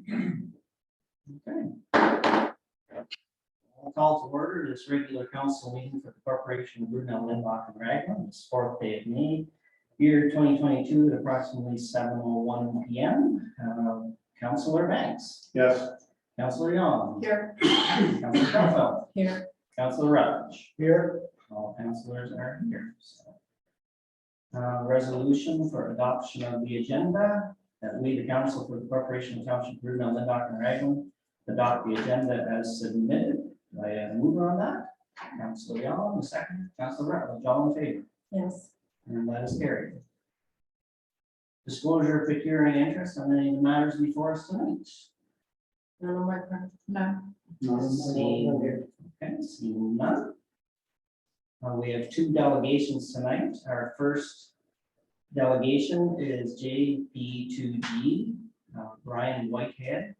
Okay. I'll call to order this regular council meeting for the Corporation of Brunel, Lindbach and Ragland, this 4th day of May, year 2022 at approximately 7:01 p.m. Councilor Banks. Yes. Councilor Young. Here. Councilor Schaufel. Here. Councilor Rutledge. Here. All councilors are here. So, resolution for adoption of the agenda that we, the council for the Corporation of Township Brunel, Lindbach and Ragland, adopt the agenda as submitted. Do I have a mover on that? Councilor Young, the second. Councilor Rutledge, all in favor? Yes. And that is carried. Disclosure of pecuniary interest on any of the matters before us tonight. None on my part. No. Seeing none. We have 2 delegations tonight. Our first delegation is JB2G, Brian Whitehead.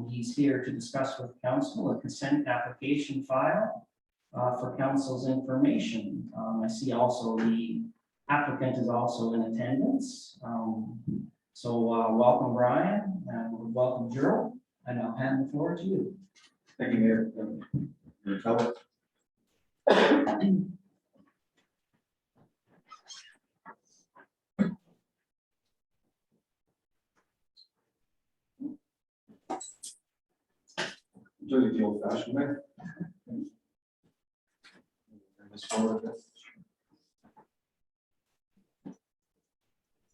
He's here to discuss with council a consent application file for council's information. I see also the applicant is also in attendance. Welcome, Brian, and welcome, Gerald, and I'll hand the floor to you. Thank you, Mayor. Do it the old-fashioned way.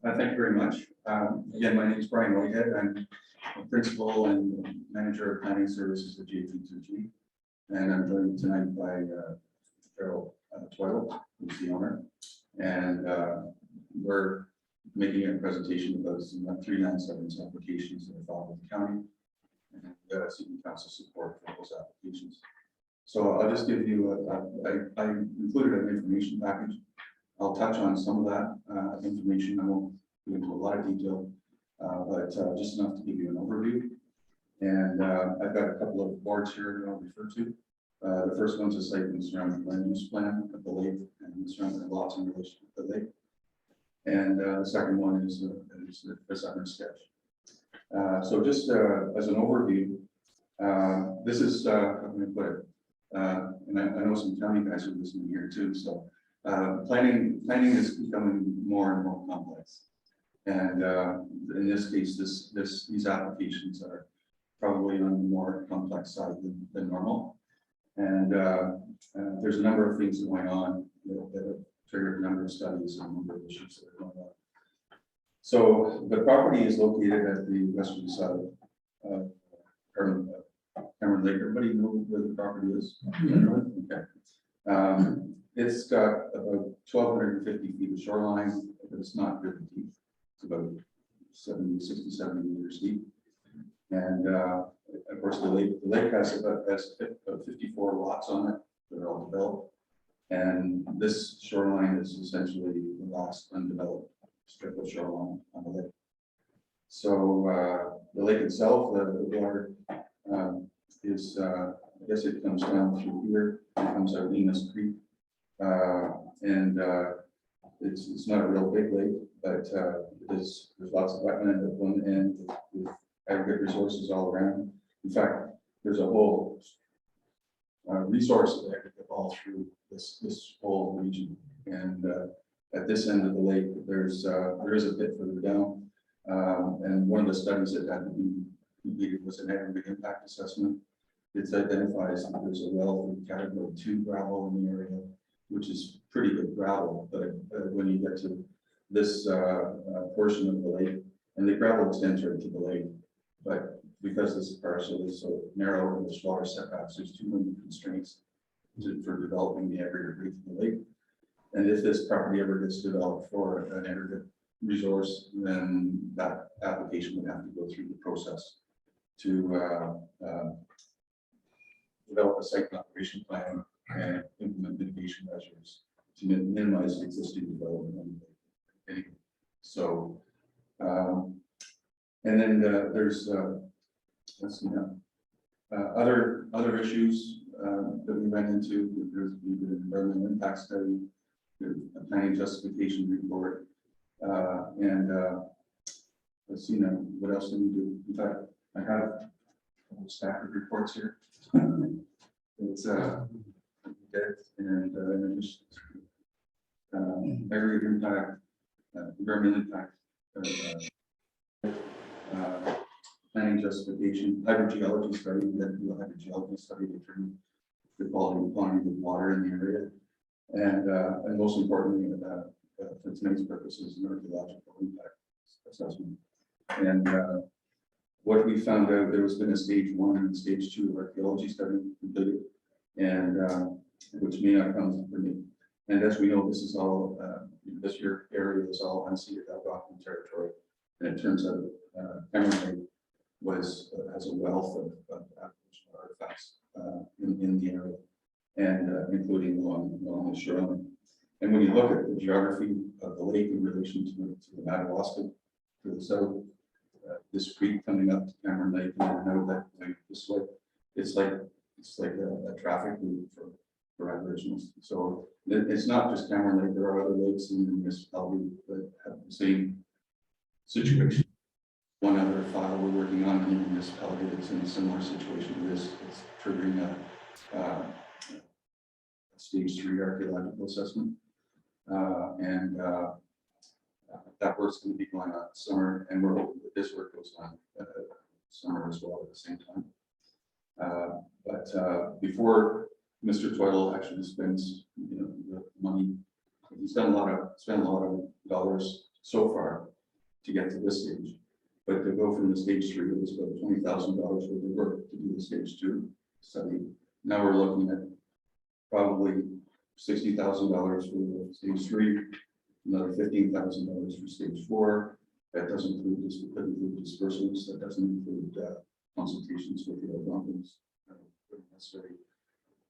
Thank you very much. Again, my name is Brian Whitehead. I'm a principal and manager of planning services at JB2G, and I'm joined tonight by Gerald Twill, who's the owner, and we're making a presentation of those 397 applications that are filed with the county, and seeking council support for those applications. So I'll just give you I included an information package. I'll touch on some of that information. I won't go into a lot of detail, but just enough to give you an overview. And I've got a couple of boards here that I'll refer to. The first one's a site and surrounding land use plan of the lake and the surrounding lots in relation to the lake. And the second one is the summary sketch. So just as an overview, this is how can I put it? And I know some county guys are listening here too. So planning is becoming more and more complex. And in this case, these applications are probably on the more complex side than normal. And there's a number of things going on that have triggered a number of studies and a number of issues that are going on. So the property is located at the western side of Cameron Lake. Everybody know where the property is? Okay. It's got about 1,250 feet of shoreline, but it's not really deep. It's about 70 meters deep. And of course, the lake has about 54 lots on it that are all developed. And this shoreline is essentially the last undeveloped strip of shoreline on the lake. So the lake itself, the water is, I guess it comes down through here, it comes out Venus Creek. It's not a real big lake, but there's lots of wetland at one end with aggregate resources all around. In fact, there's a whole resource of aggregate all through this whole region. And at this end of the lake, there is a bit further down. And one of the studies that had to be completed was an aggregate impact assessment. It identifies that there's a wealth of category 2 gravel in the area, which is pretty good gravel. But when you get to this portion of the lake, and the gravel extends right to the lake, but because this parcel is so narrow and there's water setbacks, there's too many constraints for developing the aggregate rate of the lake. And if this property ever gets developed for an aggregate resource, then that application would have to go through the process to develop a site operation plan and implement mitigation measures to minimize existing development. Anyway, so, and then there's let's see now, other issues that we ran into. There's an environmental impact study, a planning justification report, and let's see now, what else do we do? In fact, I have a couple staff reports here. It's dead and just aggregate impact, environmental impact, planning justification, hydrogeology study, that do a hydrogeology study to determine the quality and quantity of water in the area. And most importantly, for tonight's purposes, an archaeological impact assessment. And what we found out, there was been a stage 1 and stage 2 archaeology study completed, and which may not come for me. And as we know, this is all this year area is all unceded Algonquin territory, and it turns out Emerald was has a wealth of Aboriginal artifacts in the area, and including along the shoreline. And when you look at the geography of the lake in relation to the Madawaska to the south, this creek coming up to Cameron Lake and now that way this way, it's like a traffic route for Aboriginals. So it's not just Cameron Lake. There are other lakes in the municipality that have the same situation. One other file we're working on in the municipality that's in a similar situation to this. It's triggering a stage 3 archaeological assessment. That work's going to be going on summer, and we're hoping that this work goes on summer as well at the same time. But before Mr. Toyle actually spends, the money, he's spent a lot of dollars so far to get to this stage. But to go from the stage 3, it was about $20,000 worth of work to do the stage 2 study. Now we're looking at probably $60,000 for stage 3, another $15,000 for stage 4. That doesn't include disbursements. That doesn't include consultations with the Algonquins.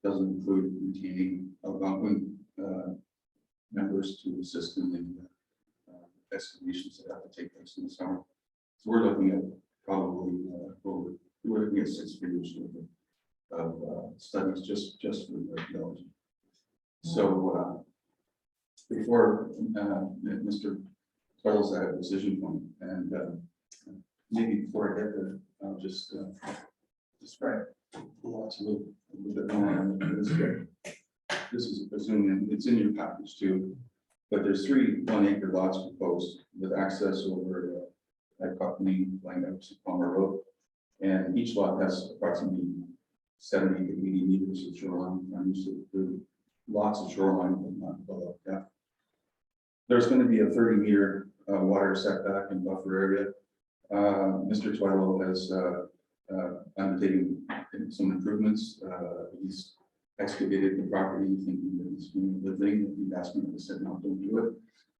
Doesn't include retaining Algonquin members to assist in the excavations that have to take place in the summer. So we're looking at probably we're looking at 6 figures of studies just for archaeology. So before Mr. Toyle's at a decision point, and maybe before I get there, I'll just describe lots a little bit more on this. This is a zoom in. It's in your package too, but there's 3 1-acre lots proposed with access over at Cockney, Line up to Palmer Road, and each lot has approximately 70 to 80 meters of shoreline. Lots of shoreline, but not below depth. There's going to be a 30-meter water setback and buffer area. Mr. Toyle has undertaken some improvements. He's excavated the property, thinking that it's going to be living. He asked me, I said, no, don't do it,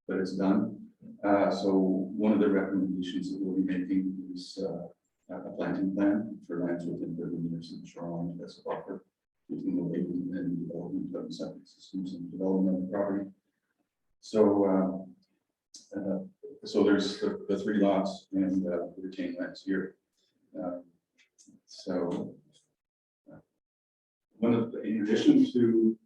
but it's done. So one of the recommendations that we'll be making is a planting plan for lands within 30 meters of the shoreline as a buffer between the lake and development of septic systems and development of the property. So so there's the 3 lots and the retained lands here. So in addition to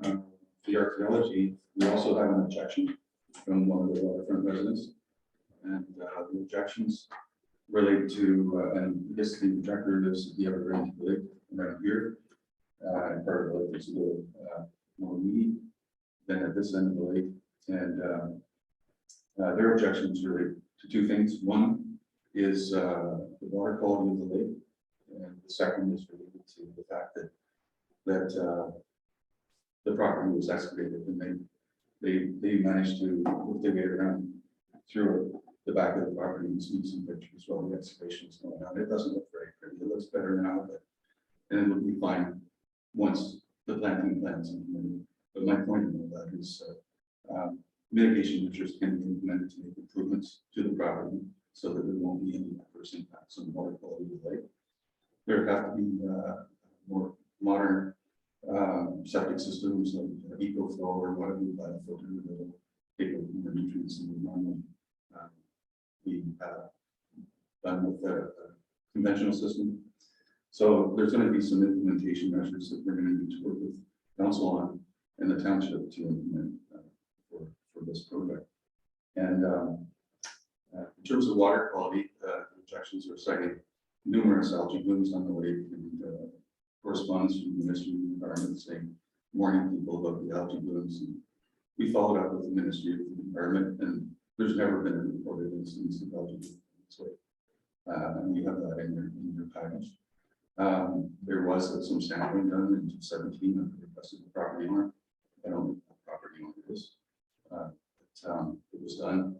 the archaeology, we also have an objection from one of the waterfront residents, and the objections relate to, and I guess the objector is the Evergreen Lake right here, and part of the lake is a little more weedy than at this end of the lake, and their objections relate to 2 things. One is the water quality of the lake, and the second is related to the fact that the property was excavated, and they managed to work their way around through the back of the property and see some pictures while the excavation is going on. It doesn't look very pretty. It looks better now, and it will be fine once the planting plans implemented. But my point in all that is mitigation measures can be implemented to make improvements to the property so that there won't be any adverse impacts on the water quality of the lake. There have to be more modern septic systems like EcoFlow or whatever filter that will take more nutrients than we normally be done with a conventional system. So there's going to be some implementation measures that we're going to need to work with council on and the township to implement for this project. And In terms of water quality, objections are citing numerous algae blooms on the lake and correspondence from the Ministry of the Environment saying, warning people about the algae blooms. And we followed up with the Ministry of the Environment, and there's never been a reported instance of algae bloom this way. And you have that in your package. There was some sampling done in 2017 at the request of the property owner. I don't know what property owner it is. It was done,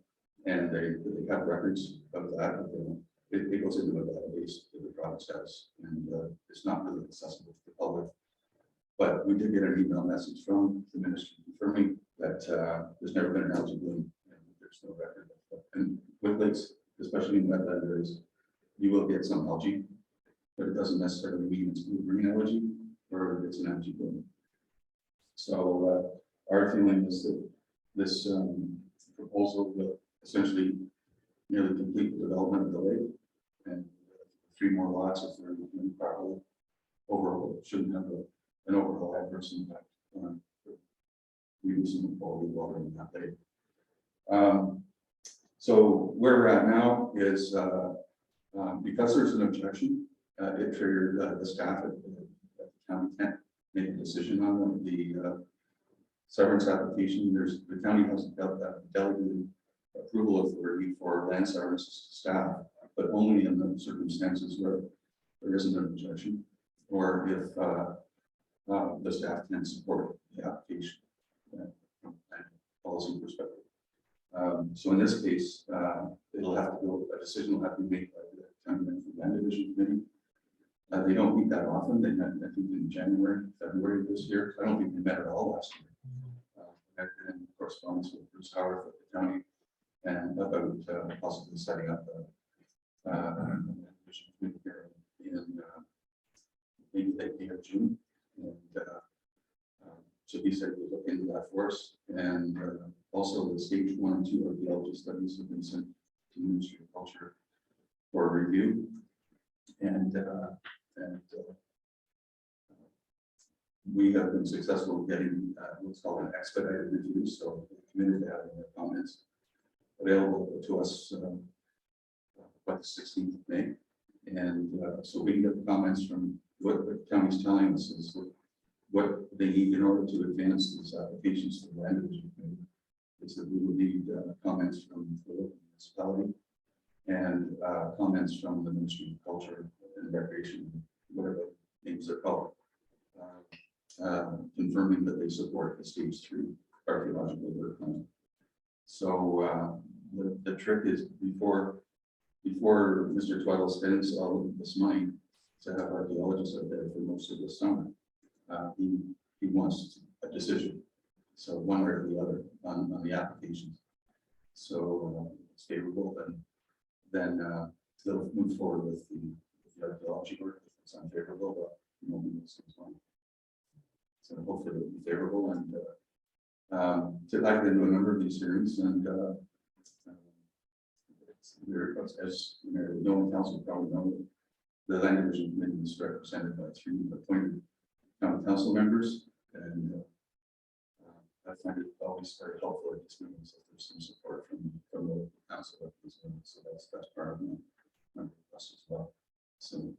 and they have records of that. But it goes into a database that the province has, and it's not really accessible to the public. But we did get an email message from the ministry confirming that there's never been an algae bloom, and there's no record of that. And with lakes, especially in wetland areas, you will get some algae, but it doesn't necessarily mean it's blue green algae or it's an algae bloom. So our feeling is that this proposal will essentially nearly complete the development of the lake, and 3 more lots, if they're doing properly, overall shouldn't have an overall adverse impact on reducing the quality of water in that lake. So where we're at now is because there's an objection, it triggered the staff at the county can't make a decision on the severance application. The county has delegated approval authority for land severances to staff, but only in the circumstances where there isn't an objection, or if the staff can support the application from a policy perspective. So in this case, it'll have to go. A decision will have to be made by the county land division committee. They don't meet that often. They met, I think, in January, February of this year. I don't think they met at all last year. I've been in correspondence with Bruce Howard at the county and about possibly setting up a division committee here in maybe the end of June. And so he said we'll look into that for us. And also the stage 1 and 2 archaeology studies have been sent to the Ministry of Culture for review. And we have been successful in getting what's called an expedited review. So we're committed to having their comments available to us by the 16th of May. And so we can get the comments from what the county's telling us is what they need in order to advance these applications to the land division committee. Is that we would need comments from the local municipality and comments from the Ministry of Culture and Recreation, whatever names are called, confirming that they support the stage 3 archaeological work plan. So the trick is before Mr. Twiddle spends all of this money to have archaeologists out there for most of the summer, he wants a decision. So one way or the other on the applications. So it's favorable, and then they'll move forward with the archaeology work. If it's unfavorable, but you won't be missing one. So hopefully it'll be favorable. And so I've been to a number of these hearings, and as no one else will probably know, the land division committee is represented by 3 appointed county council members, and I find it always very helpful at these meetings if there's some support from the local council representatives. So that's part of my request as well. So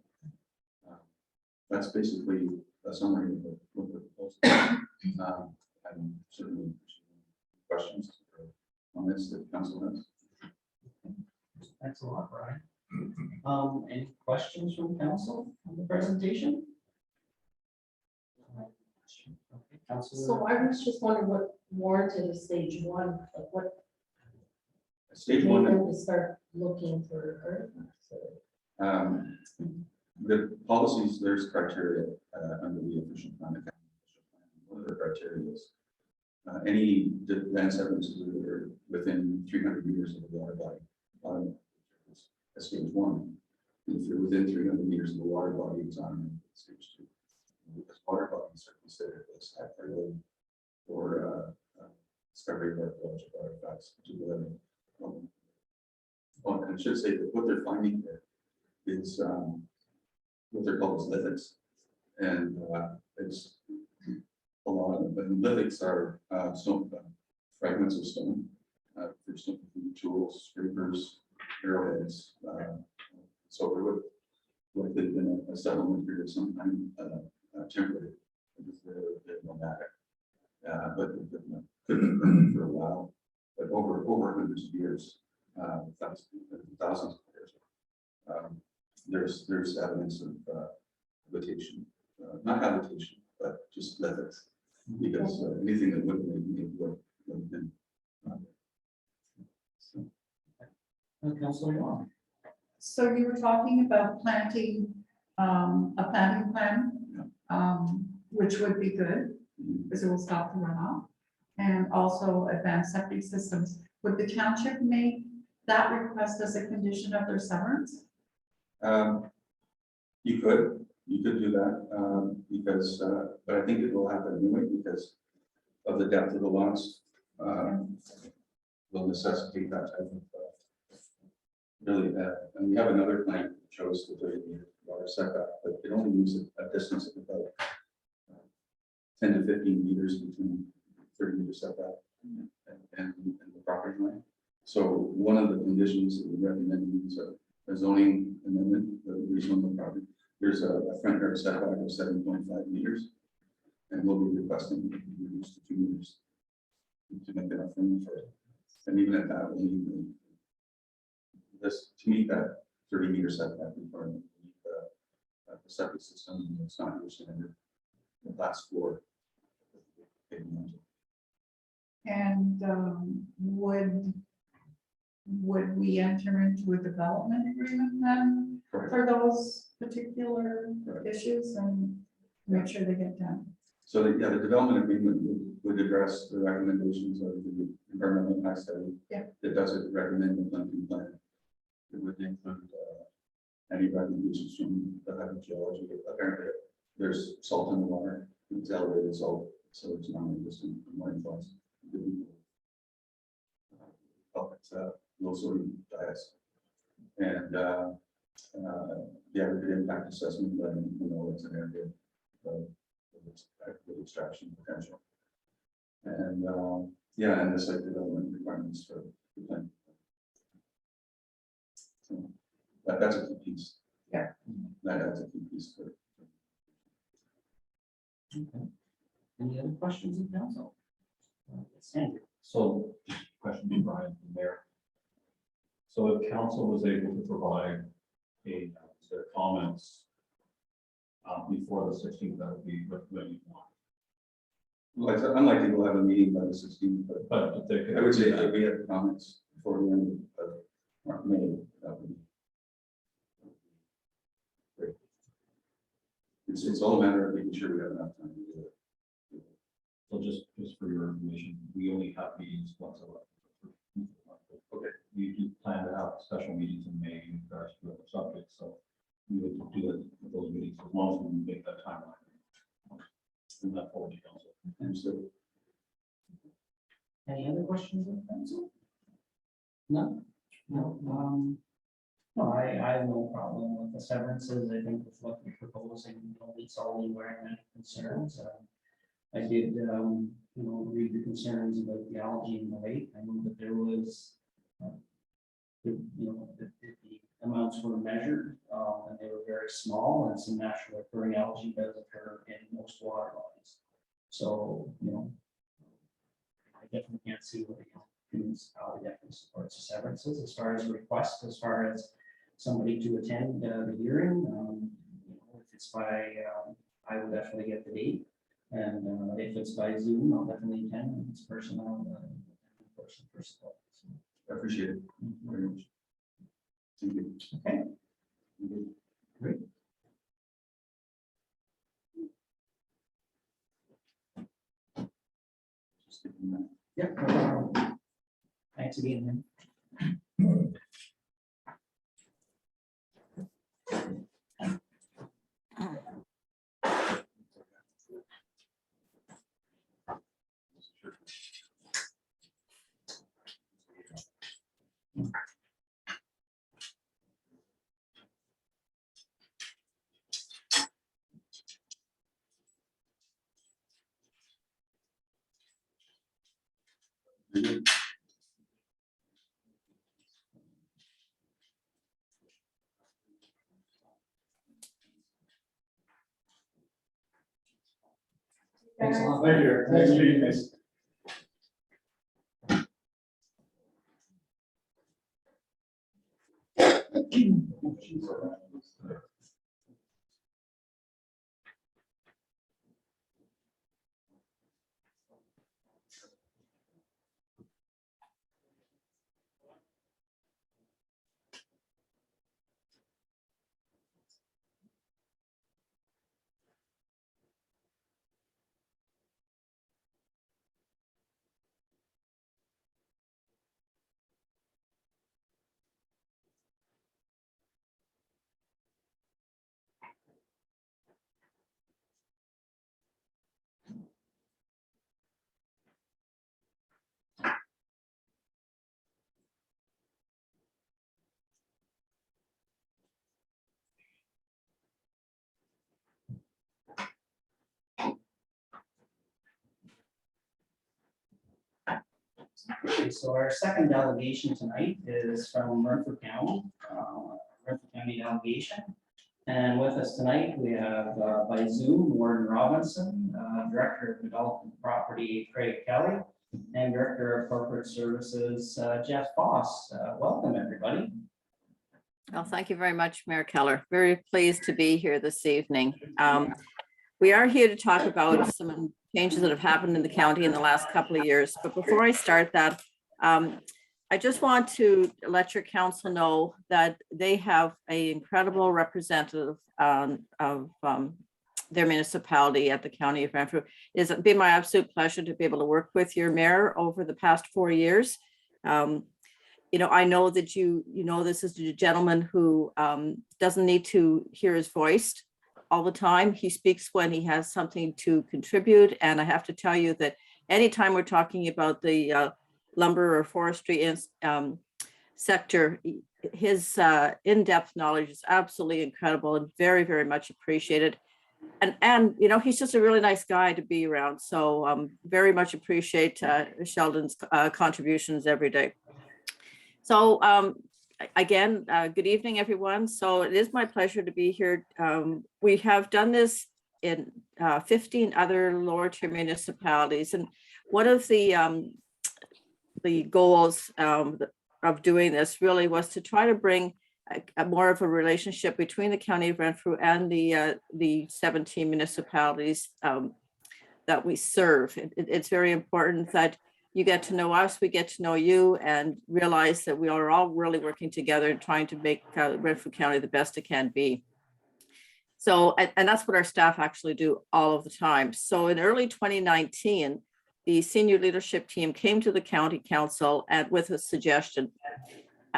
that's basically a summary of what the proposal. I'm certainly questions or comments that council has. Thanks a lot, Brian. Any questions from council on the presentation? Okay, Councilor. So I was just wondering what warranted a stage 1, like what Stage made 1. them to start looking for artifacts. The policies, there's criteria under the official plan. One of the criteria is any land severages that are within 300 meters of the water body. That's stage 1. If you're within 300 meters of the water body, it's on stage 2. Because water bodies are considered as high priority for discovery of archaeological artifacts. Well, I should say that what they're finding here is what they're called as lithics, and it's a lot of them. But lithics are stone fragments of stone, for stone tools, scrapers, arrowheads. So there would have been a settlement period sometime temporary. Because they're nomadic. But it couldn't have been for a while, but over hundreds of years, thousands of years. There's evidence of habitation, not habitation, but just leathers, because anything that would have been made would have been. So, Councilor Long. So you were talking about planting, a planting plan, which would be good, because it will stop the runoff. And also advanced septic systems. Would the township make that request as a condition of their severance? You could do that, because, but I think it will happen anyway, because of the depth of the lots. Will necessitate that type of, really, and we have another plan that shows the 30-meter water setback, but it only needs a distance of about 10 to 15 meters between 30-meter setback and the property line. So one of the conditions that we recommend is a zoning amendment that we rezone the property. There's a front yard setback of 7.5 meters, and we'll be requesting it be reduced to 2 meters to make enough room for it. And even at that, we need this to meet that 30-meter setback requirement. The septic system, it's not your standard last floor. And would we enter into a development agreement then Correct. for those particular Right. issues and make sure they get done? So the development agreement would address the recommendations of the environmental impact study. Yeah. That doesn't recommend the planting plan. It would include any recommendations from the hydrogeology. Apparently, there's salt in the water. It's elevated salt, so it's non-existent morning floods. Low sodium diets. And the aggregate impact assessment, letting you know it's an area of good extraction potential. And and the site development requirements for the plan. So that's a key piece. Yeah. That adds a key piece for. Okay. Any other questions of council? Andrew. So, question to Brian from there. So if council was able to provide their comments before the 16th, that would be what you want. Well, it's unlikely we'll have a meeting by the 16th, But if they could. I would say if we have comments before the end of May, that would be great. It's all a matter of making sure we have enough time to do it. So just for your information, we only have meetings once a month. Okay. We do plan to have special meetings in May in regards to other subjects, so we would do it with those meetings as long as we make that timeline. And that forward to council. Understood. Any other questions of council? No? No, I have no problem with the severances. I think with what you're proposing, meets all the environmental concerns. I did, read the concerns about the algae in the lake. I know that there was, the amounts were measured, and they were very small, and some naturally occurring algae does occur in most water bodies. So, I definitely can't see what the municipality definitely supports the severances. As far as requests, as far as somebody to attend the hearing, if it's by, I will definitely get the date. And if it's by Zoom, I'll definitely attend. If it's personal, person for support. So, I appreciate it very much. Thank you. okay, great. Just thinking that. Yep. No problem. Thanks again. Thanks a lot. Thank you. Thanks, Chief. Okay, so our second delegation tonight is from Renfrew County, Renfrew County delegation. And with us tonight, we have by Zoom, Warden Robinson, Director of Development Property, Craig Kelly, and Director of Corporate Services, Jeff Foss. Welcome, everybody. Well, thank you very much, Mayor Keller. Very pleased to be here this evening. We are here to talk about some changes that have happened in the county in the last couple of years. But before I start that, I just want to let your council know that they have an incredible representative of their municipality at the County of Renfrew. It's been my absolute pleasure to be able to work with your mayor over the past 4 years. You know, I know that you know this is a gentleman who doesn't need to hear his voice all the time. He speaks when he has something to contribute. And I have to tell you that anytime we're talking about the lumber or forestry sector, his in-depth knowledge is absolutely incredible and very, very much appreciated. And you know, he's just a really nice guy to be around. So very much appreciate Sheldon's contributions every day. So again, good evening, everyone. So it is my pleasure to be here. We have done this in 15 other lower tier municipalities. And one of the goals of doing this really was to try to bring a more of a relationship between the County of Renfrew and the 17 municipalities that we serve. It's very important that you get to know us, we get to know you, and realize that we are all really working together and trying to make Renfrew County the best it can be. So, and that's what our staff actually do all of the time. So in early 2019, the senior leadership team came to the county council and with a suggestion.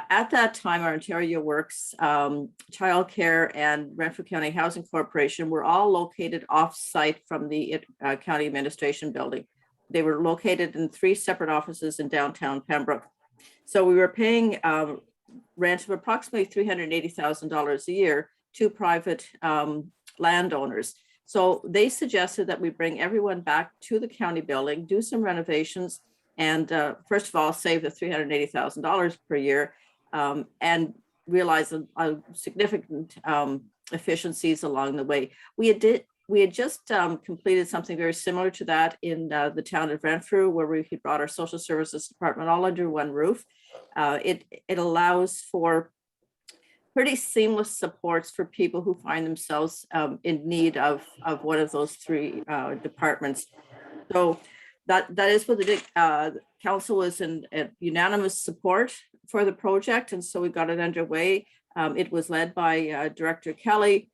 At that time, our Ontario Works, Childcare, and Renfrew County Housing Corporation were all located off-site from the county administration building. They were located in 3 separate offices in downtown Pembroke. So we were paying rent of approximately $380,000 a year to private landowners. So they suggested that we bring everyone back to the county building, do some renovations, and first of all, save the $380,000 per year and realize a significant efficiencies along the way. We had just completed something very similar to that in the town of Renfrew, where we had brought our social services department all under one roof. It allows for pretty seamless supports for people who find themselves in need of one of those 3 departments. So that is what the council was in unanimous support for the project, and so we got it underway. It was led by Director Kelly.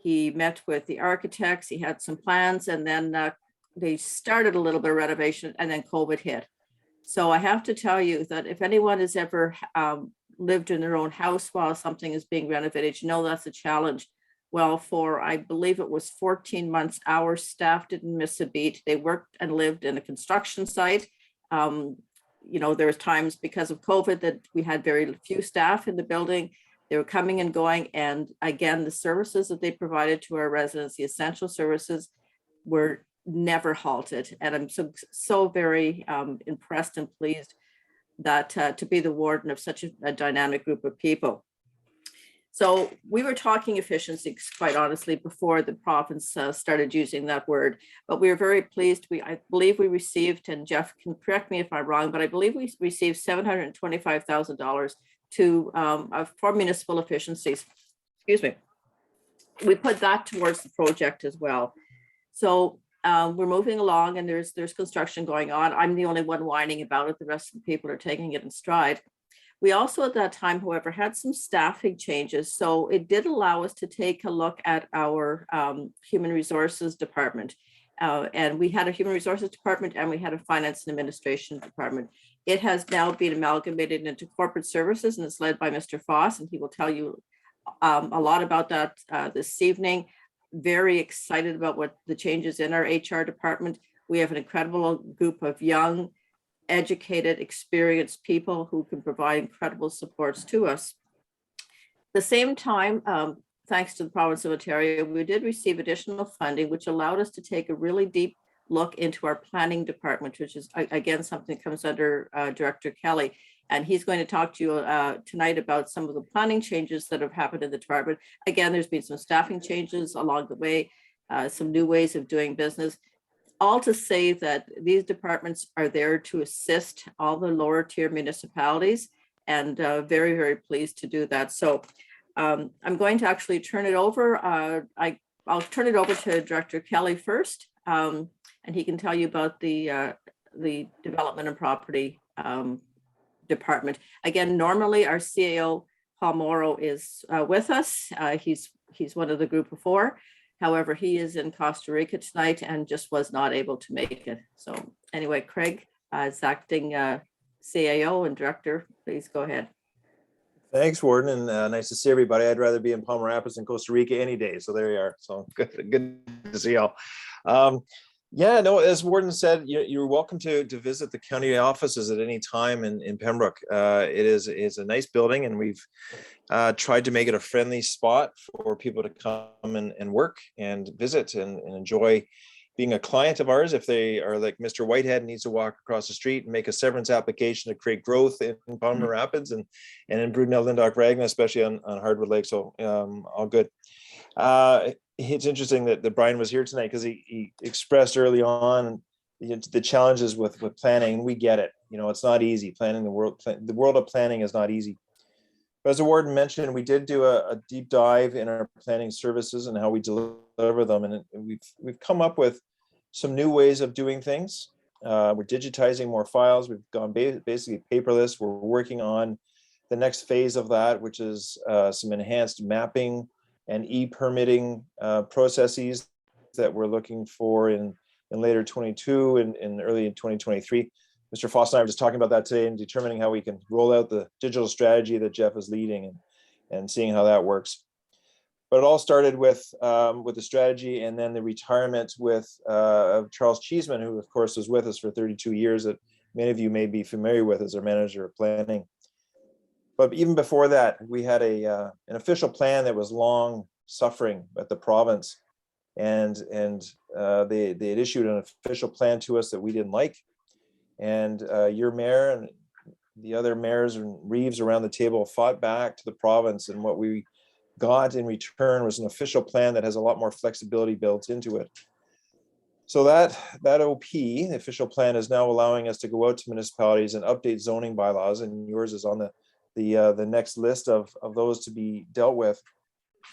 He met with the architects, he had some plans, and then they started a little bit of renovation, and then COVID hit. So I have to tell you that if anyone has ever lived in their own house while something is being renovated, you know that's a challenge. Well, for I believe it was 14 months, our staff didn't miss a beat. They worked and lived in a construction site. You know, there was times because of COVID that we had very few staff in the building. They were coming and going. And again, the services that they provided to our residents, the essential services, were never halted. And I'm so very impressed and pleased that to be the warden of such a dynamic group of people. So we were talking efficiencies, quite honestly, before the province started using that word, but we were very pleased. I believe we received, and Jeff can correct me if I'm wrong, but I believe we received $725,000 for municipal efficiencies. Excuse me. We put that towards the project as well. So we're moving along, and there's construction going on. I'm the only one whining about it. The rest of the people are taking it in stride. We also at that time, however, had some staffing changes. So it did allow us to take a look at our human resources department. And we had a human resources department and we had a finance and administration department. It has now been amalgamated into corporate services and it's led by Mr. Foss, and he will tell you a lot about that this evening. Very excited about what the changes in our HR department. We have an incredible group of young, educated, experienced people who can provide incredible supports to us. At the same time, thanks to the province of Ontario, we did receive additional funding, which allowed us to take a really deep look into our planning department, which is again something that comes under Director Kelly. And he's going to talk to you tonight about some of the planning changes that have happened in the department. Again, there's been some staffing changes along the way, some new ways of doing business. All to say that these departments are there to assist all the lower tier municipalities, and very, very pleased to do that. So I'm going to actually turn it over. I'll turn it over to Director Kelly first, and he can tell you about the development and property department. Again, normally our CAO, Paul Morrow, is with us. He's one of the group of four. However, he is in Costa Rica tonight and just was not able to make it. So anyway, Craig, as acting CAO and director, please go ahead. Thanks, Warden, and nice to see everybody. I'd rather be in Palm Rapids than Costa Rica any day. So there you are. So good to see y'all. Yeah, no, as Warden said, you're welcome to visit the county offices at any time in Pembroke. It's a nice building, and we've tried to make it a friendly spot for people to come and work and visit and enjoy being a client of ours. If they are like Mr. Whitehead, needs to walk across the street and make a severance application to create growth in Palmer Rapids and in Brudenell, Lyndoch, Raglan, especially on Hardwood Lake. So all good. It's interesting that Brian was here tonight because he expressed early on the challenges with planning. We get it. It's not easy. Planning the world of planning is not easy. But as the warden mentioned, we did do a deep dive in our planning services and how we deliver them, and we've come up with some new ways of doing things. We're digitizing more files. We've gone basically paperless. We're working on the next phase of that, which is some enhanced mapping and e-permitting processes that we're looking for in later 22 and early in 2023. Mr. Foss and I were just talking about that today and determining how we can roll out the digital strategy that Jeff is leading and seeing how that works. But it all started with the strategy and then the retirement of Charles Cheeseman, who of course was with us for 32 years, that many of you may be familiar with as our manager of planning. But even before that, we had an official plan that was long suffering at the province, and they had issued an official plan to us that we didn't like. And your mayor and the other mayors and Reeves around the table fought back to the province, and what we got in return was an official plan that has a lot more flexibility built into it. So that OP, the official plan, is now allowing us to go out to municipalities and update zoning bylaws, and yours is on the next list of those to be dealt with,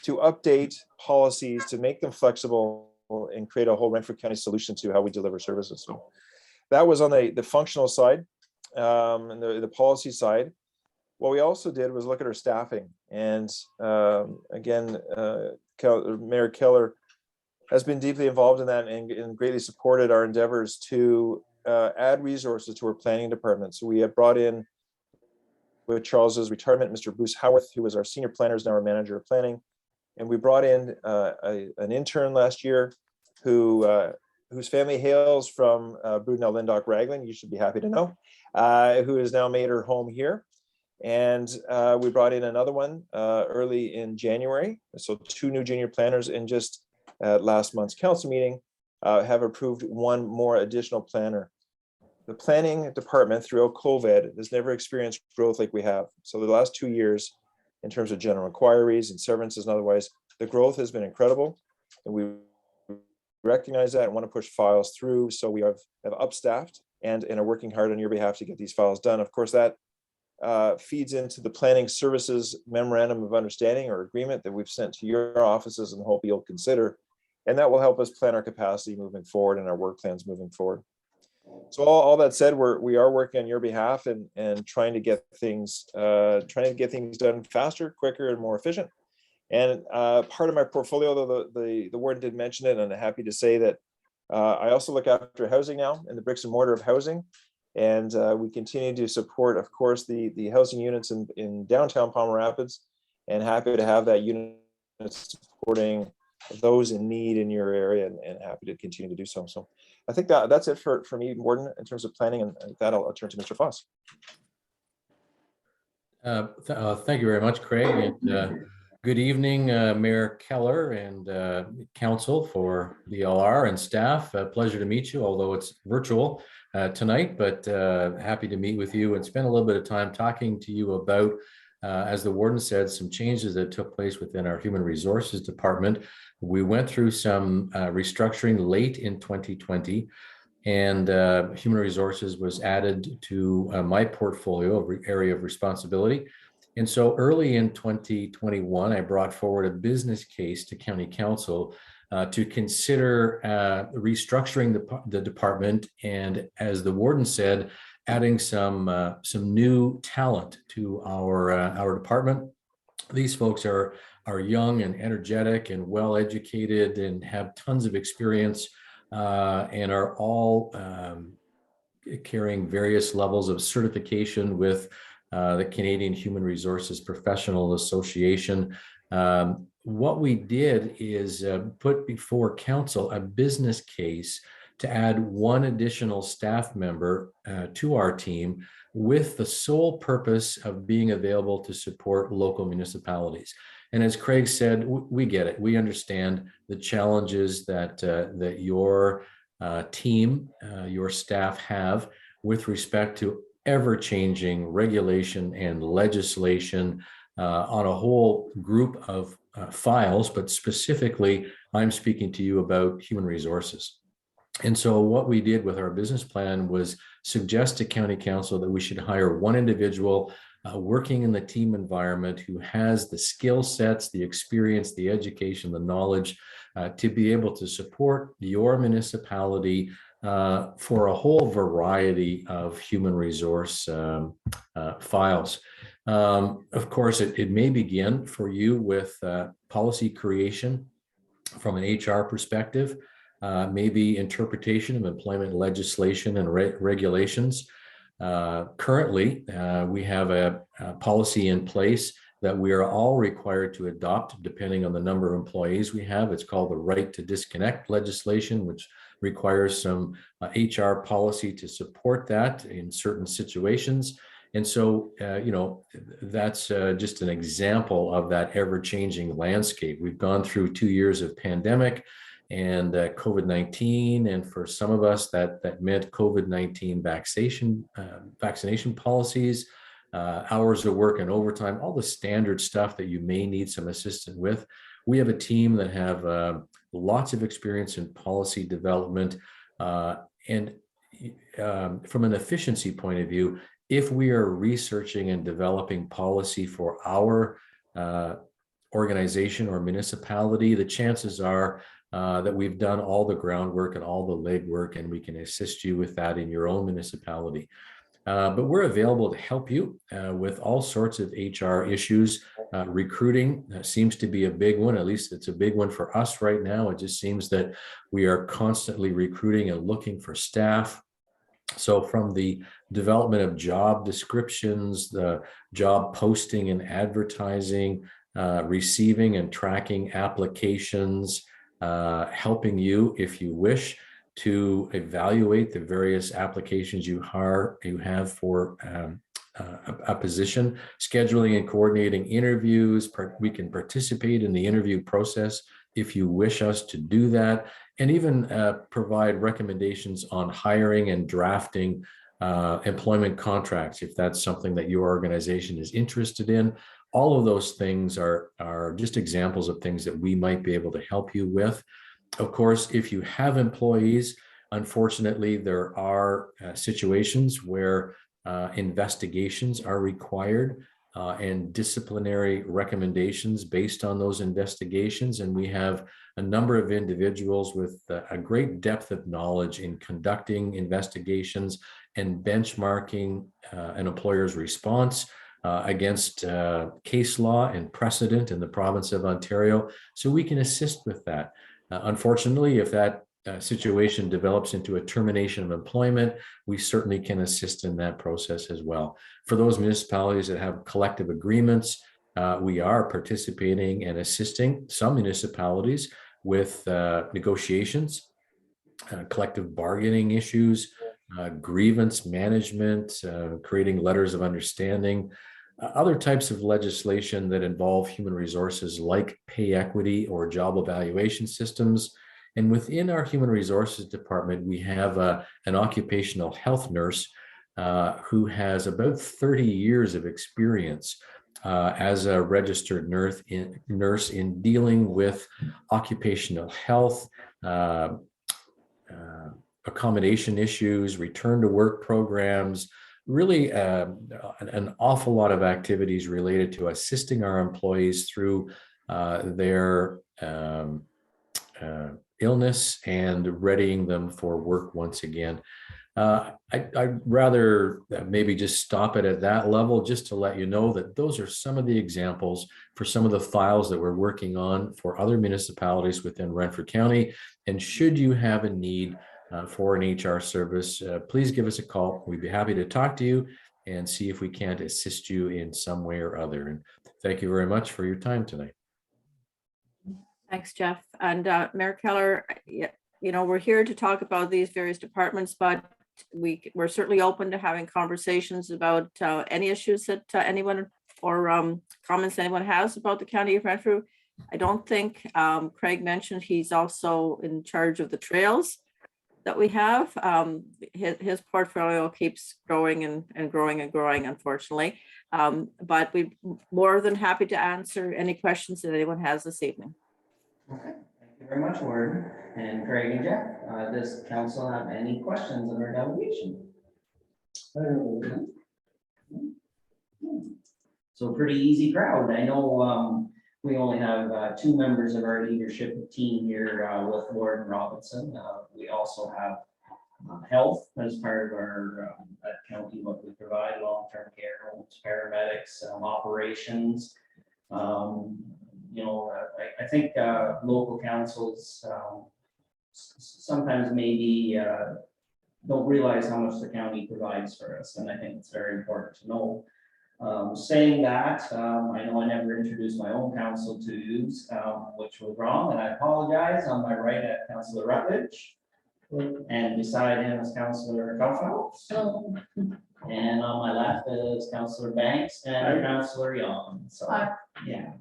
to update policies to make them flexible and create a whole Renfrew County solution to how we deliver services. So that was on the functional side and the policy side. What we also did was look at our staffing, and again, Mayor Keller has been deeply involved in that and greatly supported our endeavors to add resources to our planning department. So we have brought in, with Charles's retirement, Mr. Bruce Howarth, who was our senior planner, is now our manager of planning, and we brought in an intern last year whose family hails from Brudenell, Lyndoch, Raglan. You should be happy to know, who has now made her home here. And we brought in another one early in January. So 2 new junior planners, and just at last month's council meeting have approved 1 more additional planner. The planning department throughout COVID has never experienced growth like we have. So the last 2 years, in terms of general inquiries and severances and otherwise. The growth has been incredible, and we recognize that and want to push files through. So we have upstaffed and are working hard on your behalf to get these files done. Of course, that feeds into the planning services memorandum of understanding or agreement that we've sent to your offices and hope you'll consider. And that will help us plan our capacity moving forward and our work plans moving forward. So all that said, we are working on your behalf and trying to get things done faster, quicker, and more efficient. And part of my portfolio, though the warden did mention it, and I'm happy to say that I also look after housing now and the bricks and mortar of housing. And we continue to support, of course, the housing units in downtown Palmer Rapids, and happy to have that unit supporting those in need in your area, and happy to continue to do so. So I think that's it for me, Warden, in terms of planning, and with that I'll turn to Mr. Foss. Thank you very much, Craig. And good evening, Mayor Keller and council for the LR and staff. Pleasure to meet you, although it's virtual tonight, but happy to meet with you and spend a little bit of time talking to you about, as the warden said, some changes that took place within our Human Resources Department. We went through some restructuring late in 2020, and Human Resources was added to my portfolio area of responsibility. And so early in 2021, I brought forward a business case to County Council to consider restructuring the department, and, as the warden said, adding some new talent to our department. These folks are young and energetic and well educated and have tons of experience, and are all carrying various levels of certification with the Canadian Human Resources Professional Association. What we did is put before council a business case to add one additional staff member to our team, with the sole purpose of being available to support local municipalities. And as Craig said, we get it. We understand the challenges that your team, your staff have with respect to ever-changing regulation and legislation on a whole group of files, but specifically, I'm speaking to you about human resources. And so what we did with our business plan was suggest to County Council that we should hire one individual working in the team environment who has the skill sets, the experience, the education, the knowledge to be able to support your municipality for a whole variety of human resource files. Of course, it may begin for you with policy creation from an HR perspective, maybe interpretation of employment legislation and regulations. Currently, we have a policy in place that we are all required to adopt depending on the number of employees we have. It's called the Right to Disconnect legislation, which requires some HR policy to support that in certain situations. And so, that's just an example of that ever-changing landscape. We've gone through 2 years of pandemic and COVID-19, and for some of us that meant COVID-19 vaccination policies, hours of work and overtime, all the standard stuff that you may need some assistance with. We have a team that have lots of experience in policy development, and from an efficiency point of view, if we are researching and developing policy for our organization or municipality, the chances are that we've done all the groundwork and all the legwork, and we can assist you with that in your own municipality. But we're available to help you with all sorts of HR issues. Recruiting seems to be a big one. At least it's a big one for us right now. It just seems that we are constantly recruiting and looking for staff. So from the development of job descriptions, the job posting and advertising, receiving and tracking applications, helping you, if you wish, to evaluate the various applications you have for a position, scheduling and coordinating interviews. We can participate in the interview process if you wish us to do that, and even provide recommendations on hiring and drafting employment contracts, if that's something that your organization is interested in. All of those things are just examples of things that we might be able to help you with. Of course, if you have employees, unfortunately, there are situations where investigations are required and disciplinary recommendations based on those investigations. And we have a number of individuals with a great depth of knowledge in conducting investigations and benchmarking an employer's response against case law and precedent in the province of Ontario. So we can assist with that. Unfortunately, if that situation develops into a termination of employment, we certainly can assist in that process as well. For those municipalities that have collective agreements, we are participating and assisting some municipalities with negotiations, collective bargaining issues, grievance management, creating letters of understanding, other types of legislation that involve human resources like pay equity or job evaluation systems. And within our human resources department, we have an occupational health nurse who has about 30 years of experience as a registered nurse in dealing with occupational health, accommodation issues, return to work programs, really an awful lot of activities related to assisting our employees through their illness and readying them for work once again. I'd rather maybe just stop it at that level, just to let you know that those are some of the examples for some of the files that we're working on for other municipalities within Renfrew County. And should you have a need for an HR service, please give us a call. We'd be happy to talk to you and see if we can't assist you in some way or other. And thank you very much for your time tonight. Thanks, Jeff. And Mayor Keller, we're here to talk about these various departments, but we're certainly open to having conversations about any issues that anyone or comments anyone has about the County of Renfrew. I don't think Craig mentioned he's also in charge of the trails that we have. His portfolio keeps growing and growing and growing, unfortunately. But we're more than happy to answer any questions that anyone has this evening. Okay, thank you very much, Warren and Craig and Jeff. Does council have any questions on our delegation? So pretty easy crowd. I know we only have 2 members of our leadership team here with Warden Robinson. We also have health as part of our at county, what we provide: long-term care homes, paramedics, operations. I think local councils sometimes maybe don't realize how much the county provides for us, and I think it's very important to know. Saying that, I know I never introduced my own council to you, which was wrong, and I apologize. On my right, I have Councillor Rutledge, and beside him is Councillor Kaufhouse. And on my left is Councillor Banks and Councillor Young. So, yeah.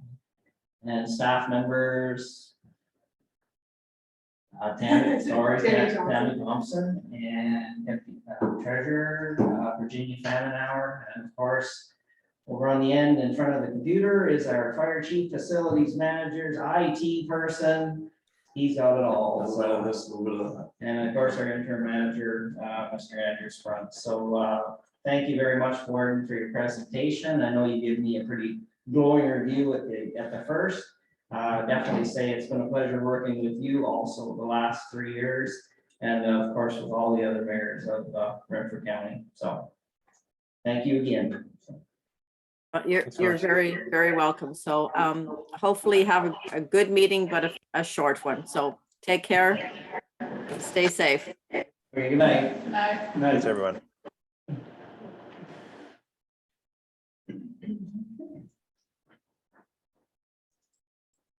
And staff members, Tammy Thompson, and treasurer, Virginia Fannenauer, and of course, over on the end in front of the computer is our fire chief, facilities managers, IT person. He's got it all. So, and of course, our interim manager, Mr. Andrews Front. So thank you very much, Warren, for your presentation. I know you gave me a pretty glowing review at the first. Definitely say it's been a pleasure working with you also the last 3 years, and of course with all the other mayors of Renfrew County. So thank you again. You're very, very welcome. So hopefully have a good meeting, but a short one. So take care, stay safe. Good night. Good night. Thanks, everyone.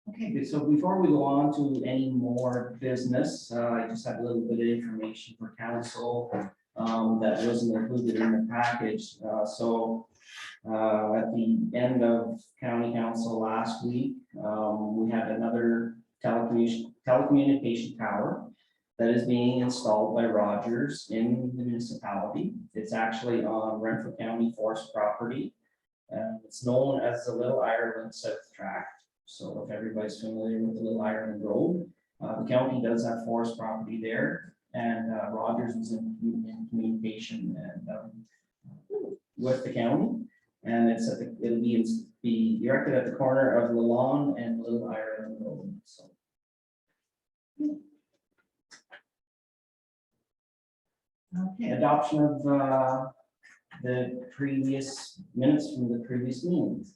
Okay, so before we go on to any more business, I just have a little bit of information for council that wasn't included in the package. At the end of county council last week, we had another telecommunication tower that is being installed by Rogers in the municipality. It's actually on Renfrew County Forest property. It's known as the Little Ireland South Tract. So if everybody's familiar with the Little Ireland Road, the county does have forest property there, and Rogers was in communication and with the county, and it'll be erected at the corner of Lalonde and Little Ireland Road. So. Okay, adoption of the previous minutes from the previous meetings.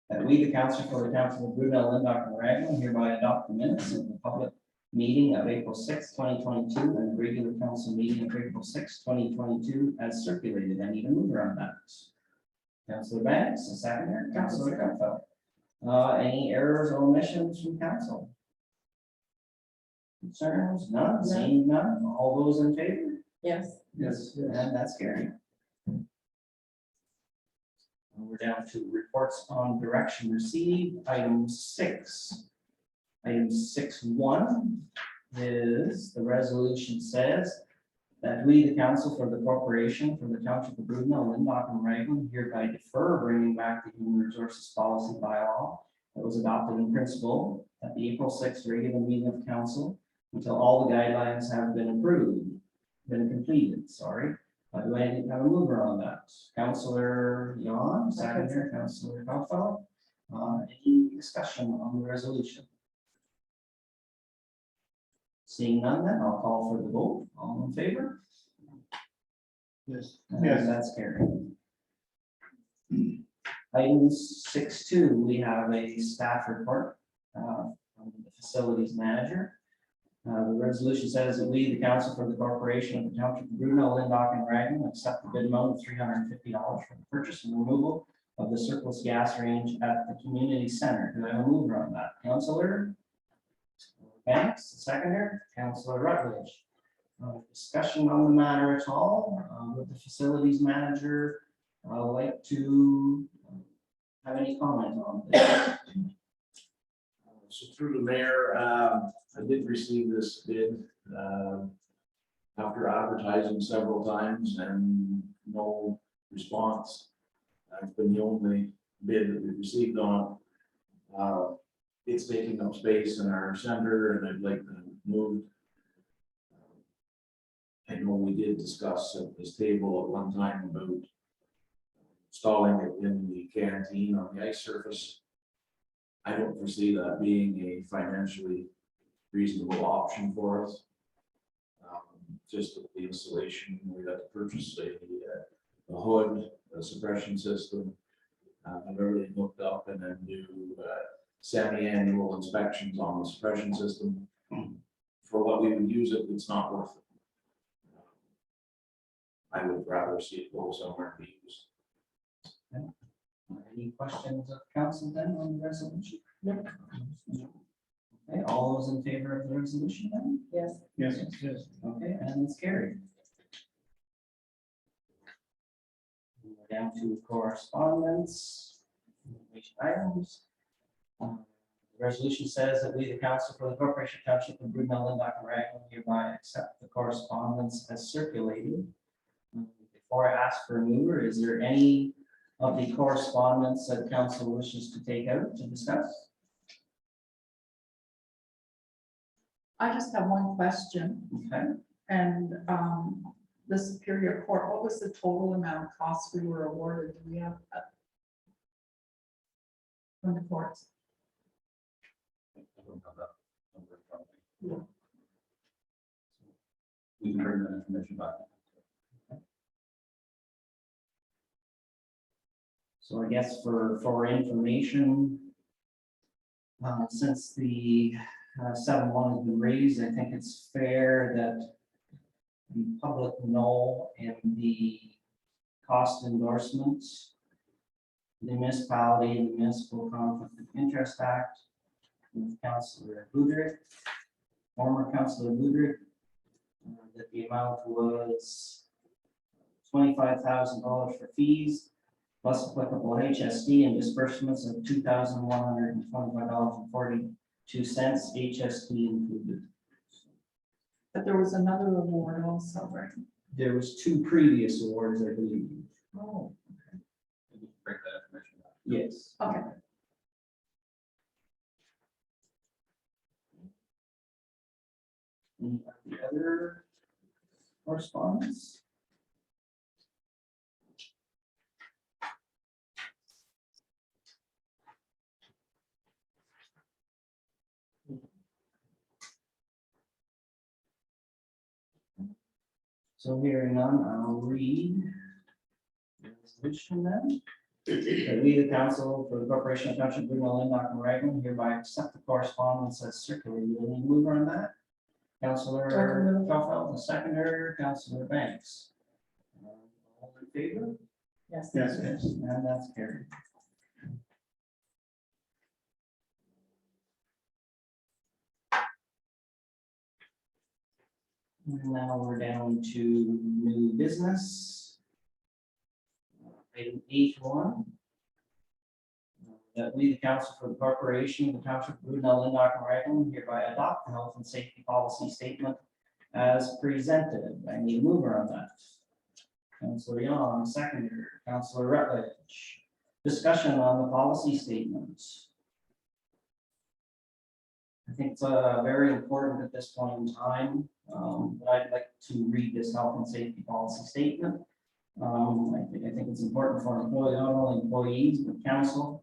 That we, the council for the council of Brunel, Lindach, and Raglan, hereby adopt the minutes of the public meeting of April 6, 2022, and the regular council meeting of April 6, 2022, as circulated. I need a mover on that. Councilor Banks, a seconder. Councilor Gutfeld. Any errors or omissions from council? Concerns? None. Seeing none. All those in favor? Yes. Yes. And that's carried. We're down to reports on direction received, item 6. Item 6.1 is the resolution says that we, the council for the corporation for the township of Brunel, Lindach, and Raglan, hereby defer bringing back the human resources policy bylaw that was adopted in principle at the April 6th regular meeting of council until all the guidelines have been completed, sorry. Do I have a mover on that? Councilor Yon, seconder, Councilor Gutfeld. Any discussion on the resolution? Seeing none, then I'll call for the vote. All in favor? Yes. And that's carried. Item 6.2, we have a staff report from the facilities manager. The resolution says that we, the council for the corporation of the township of Brunel, Lindach, and Raglan, accept the bid amount of $350 for the purchase and removal of the surplus gas range at the community center. Do I have a mover on that? Councilor Banks, seconder, Councilor Rutledge. Discussion on the matter at all with the facilities manager. I'd like to have any comment on this. So through the mayor, I did receive this bid after advertising several times and no response. It's been the only bid that we received on. It's taking up space in our center and I'd like to move. I know we did discuss at this table at one time about installing it in the canteen on the ice surface. I don't foresee that being a financially reasonable option for us. Just with the installation, we got to purchase a hood, a suppression system, and everything hooked up, and then do semi-annual inspections on the suppression system. For what we would use it, it's not worth it. I would rather see it go somewhere and be used. Any questions of council then on the resolution? No. Okay, all those in favor of the resolution then? Yes. Yes. Okay, and it's carried. We're down to correspondence. Items. The resolution says that we, the council for the corporation township of Brunel, Lindach, and Raglan, hereby accept the correspondence as circulated. Before I ask for a mover, is there any of the correspondence that council wishes to take out to discuss? I just have one question, Okay, and the Superior Court, what was the total amount of costs we were awarded? Do we have from the courts? I don't have that number in front of me. Yeah. We can bring that information back. so I guess for information, since the 7.1 has been raised, I think it's fair that the public know in the cost endorsements, the municipality and the Municipal Conflict of Interest Act with Councilor Boudreau, former Councilor Boudreau, that the amount was $25,000 for fees, plus applicable HST and disbursements of $2,125.42, HST included. But there was another award also, right? There was 2 previous awards, I believe. Oh, Break that information down. Yes. okay. Any of the other correspondence? So hearing none, I'll read the resolution then. That we, the council for the corporation of Township of Greenville, Lynn, and Raglan, hereby accept the correspondence as circulated. Any mover on that? Councillor Second. Caulfield, the seconder, Councillor Banks. All in favor? Yes. Yes, and that's carried. Now we're down to new business. Item 8.1. That we, the council for the corporation of the township of Brunel, Lynn, and Raglan, hereby adopt the health and safety policy statement as presented. I need a mover on that. Councillor Young, seconder, Councillor Rutledge. Discussion on the policy statements. I think it's very important at this point in time, but I'd like to read this health and safety policy statement. I think it's important for employees, not only employees, but council,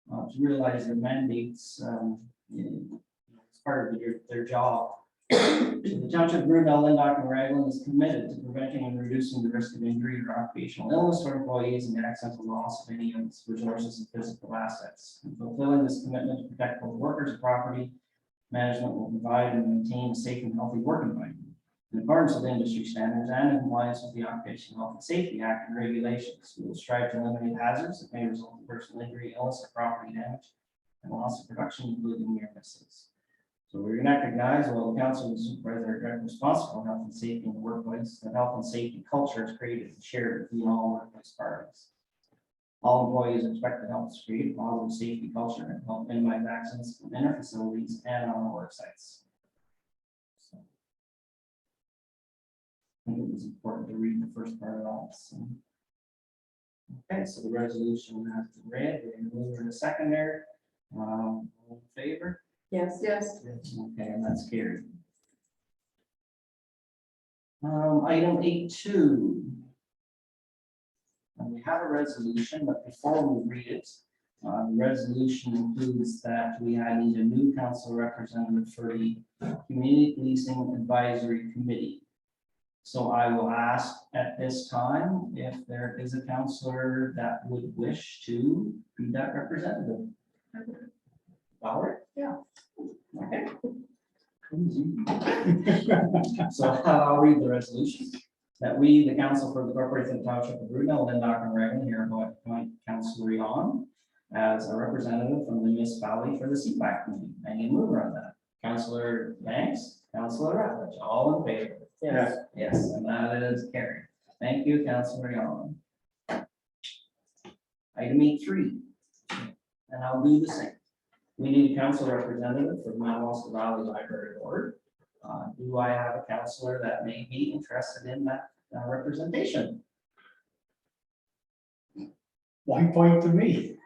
to realize their mandates, as part of their job. So the Township of Brunel, Lynn, and Raglan is committed to preventing and reducing the risk of injury or occupational illness for employees and the accidental loss of any of its resources and physical assets. In fulfilling this commitment to protect both workers and property, management will provide and maintain a safe and healthy work environment in accordance with industry standards and in compliance with the Occupational Health and Safety Act and regulations. We will strive to eliminate hazards that may result in personal injury, illness, or property damage, and loss of production, including near misses. So we recognize, while the council and supervisor are directly responsible for health and safety in the workplace, that health and safety culture is created and shared between all workplace parties. All employees are expected to help us create a positive safety culture and help minimize accidents in our facilities and on our work sites. So, I think it was important to read the first part of that. So. Okay, so the resolution has been read. We're going to move in a second there. All in favor? Yes. Yes. Okay, and that's carried. Item 8.2. And we have a resolution, but before we read it, the resolution includes that we need a new council representative for the Community Policing Advisory Committee. So I will ask at this time if there is a councillor that would wish to be that representative. Valerie? Yeah. Okay. So I'll read the resolution. That we, the council for the corporation township of Brunel, Lynn, and Raglan, hereby appoint Councillor Yon as a representative from the municipality for the CPAC committee. I need a mover on that. Councillor Banks, Councillor Rutledge, all in favor? Yes. Yes, and that is carried. Thank you, Councillor Yon. Item 8.3. And I'll do the same. We need a council representative for the Madawaska Valley Library Board. Do I have a councillor that may be interested in that representation? Why point to me?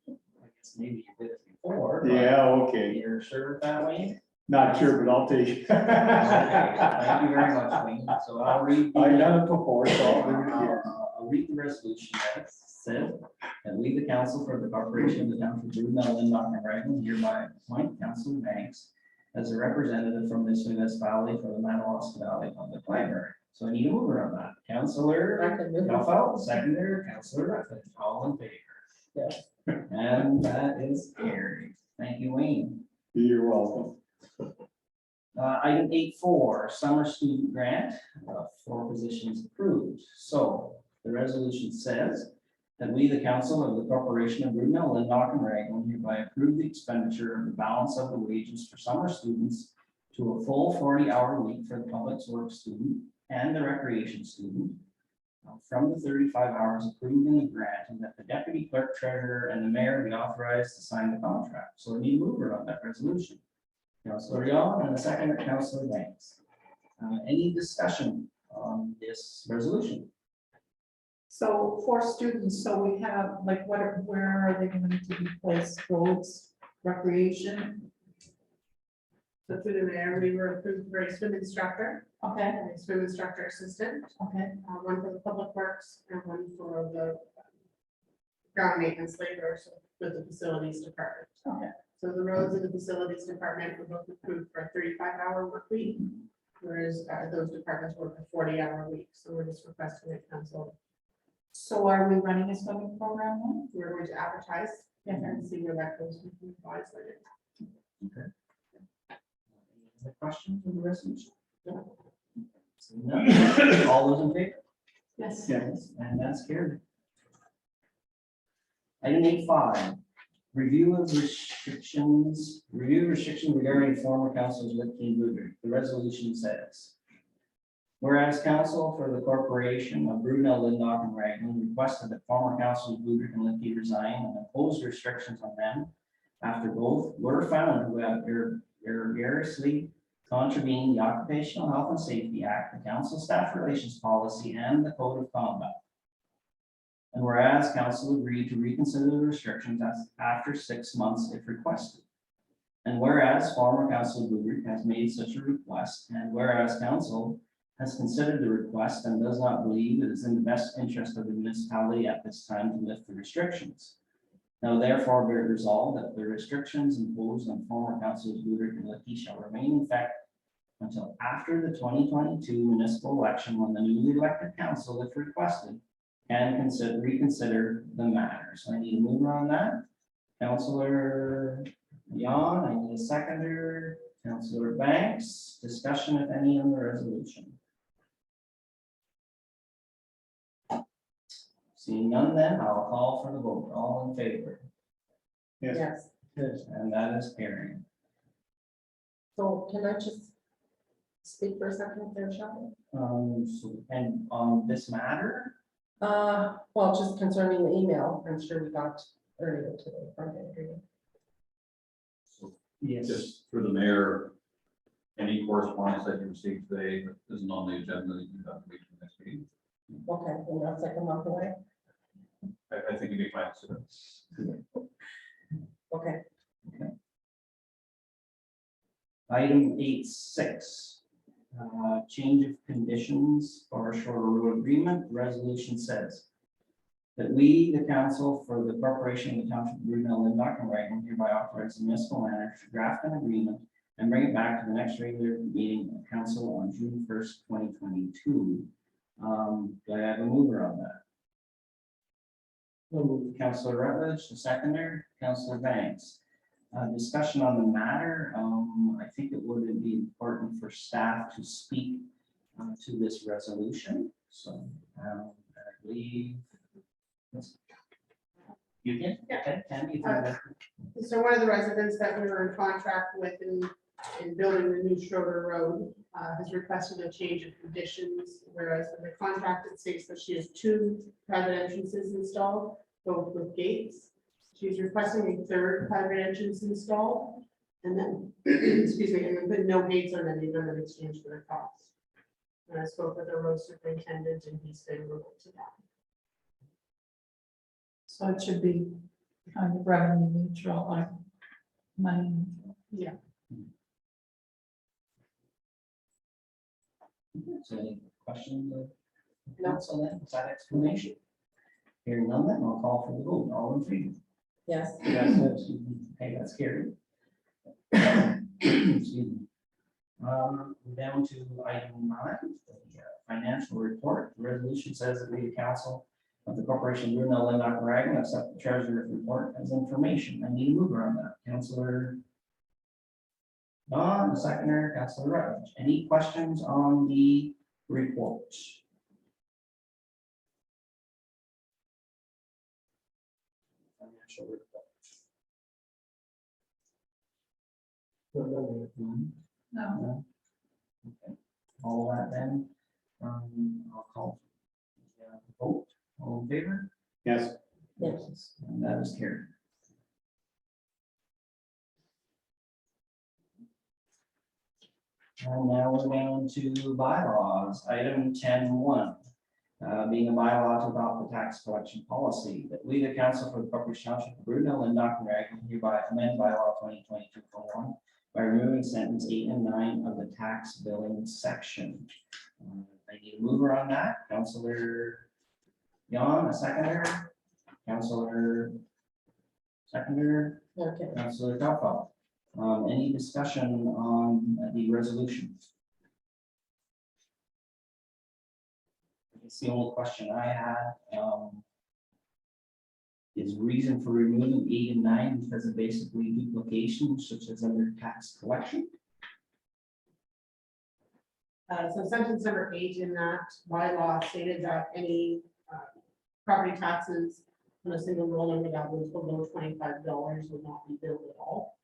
I guess maybe you did it before. but Yeah, okay. You're sure that way? Not sure, but I'll take it. Thank you very much, Wayne. So I'll read. I done it before, so I'll do it again. I'll read the resolution that said that we, the council for the corporation of the township of Brunel, Lynn, and Raglan, hereby appoint Councillor Banks as a representative from this municipality for the Madawaska Valley Public Library. So I need a mover on that. Councillor I can move it. Caulfield, seconder, Councillor Rutledge, all in favor. Yes. And that is carried. Thank you, Wayne. You're welcome. Item 8.4, summer student grant, 4 positions approved. So the resolution says that we, the council of the corporation of Brunel, Lynn, and Raglan, hereby approve the expenditure of the balance of the wages for summer students to a full 40-hour week for the public works student and the recreation student from the 35 hours approved in the grant, and that the deputy clerk treasurer and the mayor be authorized to sign the contract. So we need a mover on that resolution. Councillor Young and the second, Councillor Banks. Any discussion on this resolution? So for students, so we have, like, where are they going to be placed? Roads, recreation? So through the mayor, we were approved for a swim instructor, Okay, and a swim instructor assistant, okay, one for the public works and one for the ground maintenance laborers with the facilities department. okay. So the roads and the facilities department were both approved for a 35-hour work week, whereas those departments work a 40-hour week. So we're just requesting that council, So are we running a swimming program then? we're going to advertise Yeah. and see where that goes. We can advise later. Any other questions on the resolution? Seeing none, all those in favor? Yes. Yes, and that's carried. Item 8.5, review restrictions regarding former councilors with King Blueberry. The resolution says, whereas council for the corporation of Brunel, Lindhock, and Raglan requested that former councilors Blueberry and Litkey resign and imposed restrictions on them after both were found to have egregiously contravened the Occupational Health and Safety Act, the council staff relations policy, and the code of conduct. And whereas council agreed to reconsider the restrictions after 6 months if requested. And whereas former council Blueberry has made such a request, and whereas council has considered the request and does not believe it is in the best interest of the municipality at this time to lift the restrictions. Now therefore be it resolved that the restrictions imposed on former councilors Blueberry and Litkey shall remain in effect until after the 2022 municipal election, when the newly elected council, if requested, can reconsider the matter. So I need a mover on that. Councillor Yon, I need a seconder. Councillor Banks, discussion if any on the resolution. Seeing none, then I'll call for the vote. All in favor? Yes. Yes. And that is carried. So can I just speak for a second there, Shelley? So, and on this matter, Well, just concerning the email, I'm sure we got earlier today from Andrea. yes, Just for the mayor, any correspondence that you received today that isn't on the agenda, you have to wait for the next meeting. Okay, and that's like a month away. I think it'd be fine. So Okay. item 8.6. Change of conditions for a shorter road agreement. The resolution says that we, the council for the corporation of the township of Brunel, Lindhock, and Raglan, hereby authorize the municipal manager to draft an agreement and bring it back to the next regular meeting of council on June 1st, 2022. Do I have a mover on that? Councillor Rutledge, the seconder, Councillor Banks. Discussion on the matter. I think it would be important for staff to speak to this resolution. So I believe. You can, okay, Tammy, So one of the residents that we were in contract with in building the new Schroeder Road has requested a change of conditions, whereas in the contract it states that she has 2 private entrances installed, both with gates. She's requesting a 3rd private entrance installed, and then, excuse me, and then put no gates on any of them in exchange for the cost. And I spoke with the road superintendent and he's favorable to that. So it should be kind of revenue neutral, like money. Yeah. So any questions of council then, with that explanation? Hearing none, then I'll call for the vote. All in favor? Yes. Yes, excuse me. Okay, that's carried. Excuse me. Down to item 9, the financial report. The resolution says that we, the council of the corporation of Brunel, Lindhock, and Raglan, accept the treasurer's report as information. I need a mover on that. Councillor Don, the seconder, Councillor Rutledge. Any questions on the report? Financial report. None? No, No? Okay. All that then, I'll call the vote. All in favor? Yes. Yes. And that is carried. And now we're down to bylaws, item 10.1. Being a bylaw to adopt the tax collection policy, that we, the council for the Corporation Township of Brudenell and Dr. Raglan, hereby amend bylaw 2022-01 by removing sentence 8 and 9 of the tax billing section. I need a mover on that. Councillor Yon, a seconder. Councillor seconder. Okay. Councillor Duffel. Any discussion on the resolution? It's the only question I had. Is reason for removing 8 and 9 because of basically duplication, such as under tax collection? So sentence number 8 in that bylaw stated that any property taxes on a single roll number that was below $25 would not be billed at all.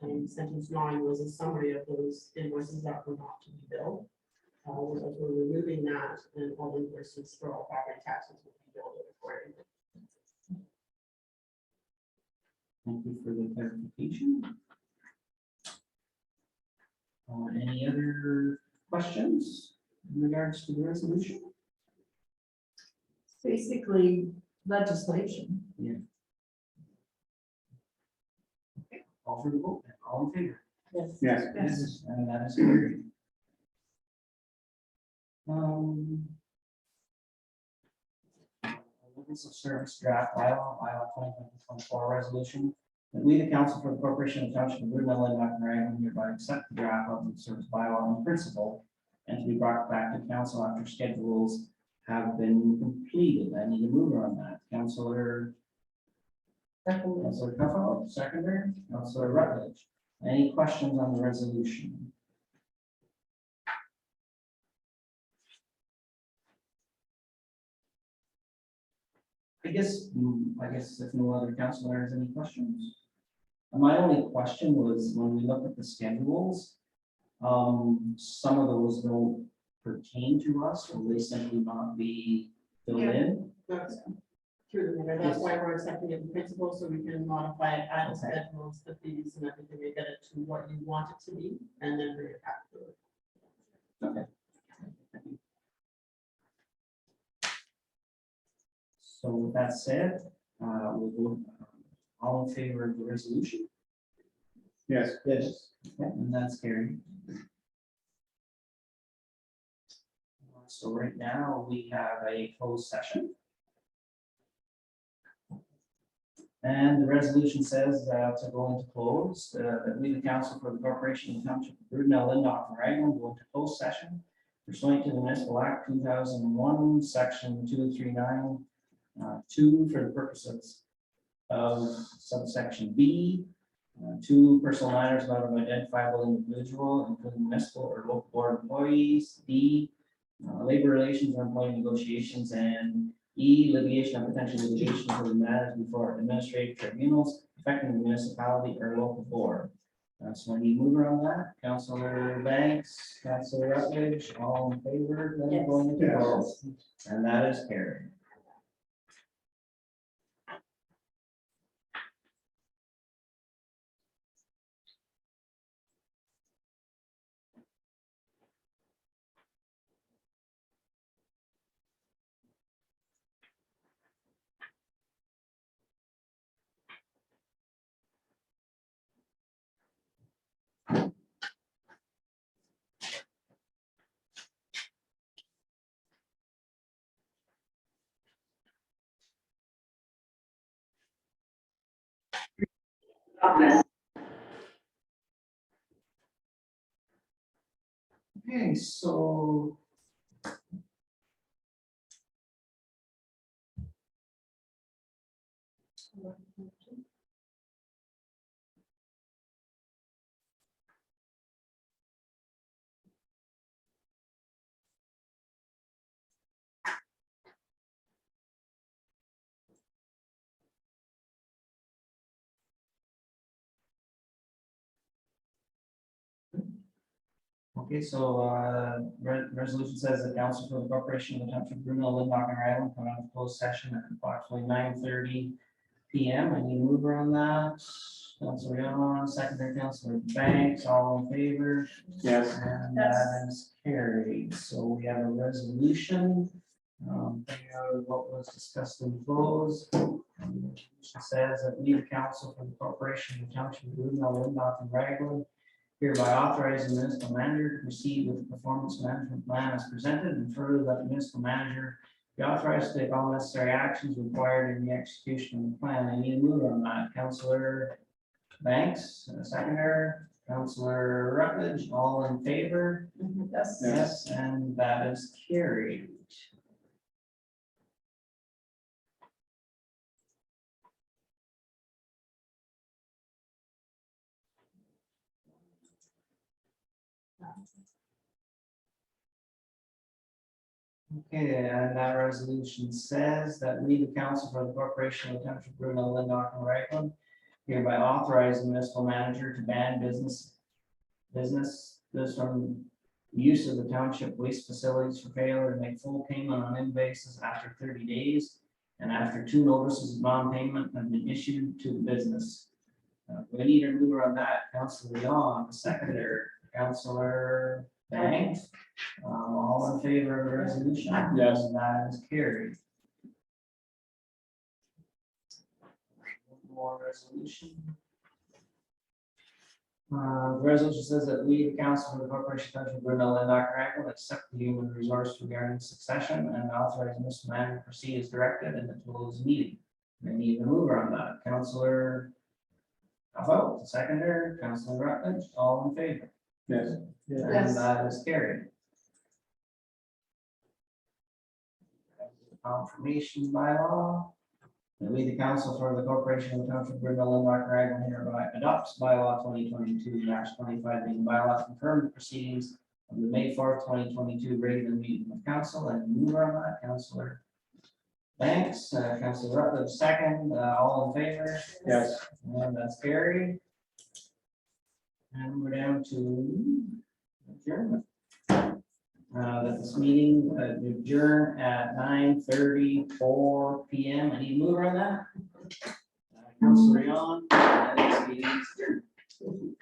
And sentence 9 was a summary of those invoices that were not to be billed. As we're removing that, and all invoices for all property taxes will be billed accordingly. Thank you for the clarification. Any other questions in regards to the resolution? Basically legislation. All for the vote, all in favor? Yes. Yes. Yes, and that is carried. Levels of service draft bylaw 2024 resolution. That we, the council for the corporation of Township of Brudenell and Dr. Raglan, hereby accept the draft of the service bylaw in principle and to be brought back to council after schedules have been completed. I need a mover on that. Councillor Duffel, seconder, Councillor Rutledge. Any questions on the resolution? I guess if no other councillor has any questions. My only question was when we look at the schedules, some of those don't pertain to us, or they simply not be filled Yeah. in. That's through the matter. That's why we're accepting it in principle, so we can modify it, add the schedules, the fees and everything, and get it to what you want it to be, and then bring it back to it. Okay. So with that said, we'll vote, all in favor of the resolution. Yes. Yes. Okay, and that's carried. So right now, we have a closed session. And the resolution says to go into close, that we, the council for the corporation and township of Brudenell, Lindau, and Raglan, go into closed session pursuant to the Municipal Act 2001, section 239, 2, for the purposes of subsection B, 2 personal matters about an identifiable individual, including municipal or local board employees, D, labor relations or employee negotiations, and E, litigation or potential litigation for the matters before administrative tribunals affecting the municipality or local board. So I need a mover on that. Councillor Banks, Councillor Rutledge, all in favor, then Yes. going into Yes. close. And that is carried. Okay, so. Okay, so resolution says the council for the corporation of the township of Brudenell, Lindau, and Raglan come out of closed session at approximately 9:30 PM. I need a mover on that. Councilor Yon, secondary Councilor Banks, all in favor? Yes. And that is carried. So we have a resolution. What was discussed in close. It says that we, the council for the corporation of the township of Greenville, Lindop, and Ragland, hereby authorize the municipal manager to proceed with the performance management plan as presented, and further that the municipal manager be authorized to take all necessary actions required in the execution of the plan. I need a mover on that. Councilor Banks, seconder, Councilor Rutledge, all in favor? Yes. Yes, and that is carried. Okay, and that resolution says that we, the council for the corporation of the township of Bruno, Lindmark, and Ragland, hereby authorize the municipal manager to ban business from use of the township waste facilities for failure to make full payment on invoices after 30 days and after 2 notices of non-payment have been issued to the business. We need a mover on that. Councilor Yon, seconder, Councilor Banks. All in favor of the resolution? Yes. And that is carried. One more resolution. The resolution says that we, the council for the corporation of Township of Brunel and Dr. Ragland, accept the human resource regarding succession and authorize Mr. Manager to proceed as directed in the closed meeting. We need a mover on that. Councilor vote, seconder, Councilor Rutledge, all in favor? Yes. Yes. And that is carried. Confirmation bylaw. That we, the council for the corporation of the township of Brindle and Mark Ragland hereby adopts bylaw 2022-25 being bylaw to confirm the proceedings of the May 4th, 2022 regular meeting of council, and mover on that, Councilor Banks, Councilor Rutledge, second, all in favor? Yes. And that's carried. And we're down to adjournment. That this meeting adjourn at 9:34 PM. Any mover on that? Councilor Yon, this meeting is adjourned.